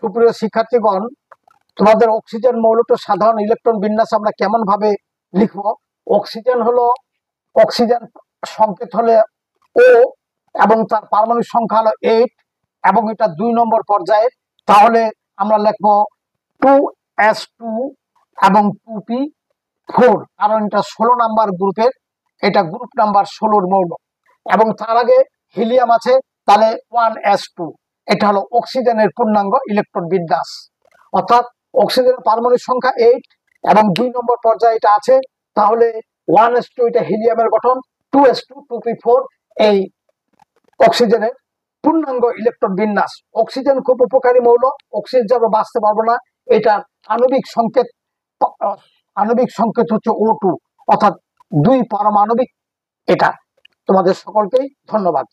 সুপ্রিয় শিক্ষার্থীগণ, তোমাদের অক্সিজেন মৌলটা সাধারণ ইলেকট্রন বিন্যাস আমরা কেমন ভাবে লিখব। অক্সিজেন হলো, অক্সিজেন সংকেত হলে ও এবং তার পারমাণবিক সংখ্যা হলো 8 এবং এটা 2 নম্বর পর্যায়ে। তাহলে আমরা লিখবো 2s2 এবং 2p4, কারণ এটা 16 নাম্বার গ্রুপের, এটা গ্রুপ নাম্বার 16 মৌল। এবং তার আগে হিলিয়াম আছে, তাহলে 1s2। এটা হলো অক্সিজেনের পূর্ণাঙ্গ ইলেকট্রন বিন্যাস। অর্থাৎ অক্সিজেনের পারমাণবিক সংখ্যা 8 এবং 2 নম্বর পর্যায়ে এটা আছে। তাহলে 1s2 এটা হিলিয়ামের গঠন, 2s2 2p4 এই অক্সিজেনের পূর্ণাঙ্গ ইলেকট্রন বিন্যাস। অক্সিজেন খুব উপকারী মৌল, অক্সিজেন আমরা বাঁচতে পারবো না। এটা আণবিক সংকেত হচ্ছে O2, অর্থাৎ 2 পারমাণবিক। এটা তোমাদের সকলকেই ধন্যবাদ।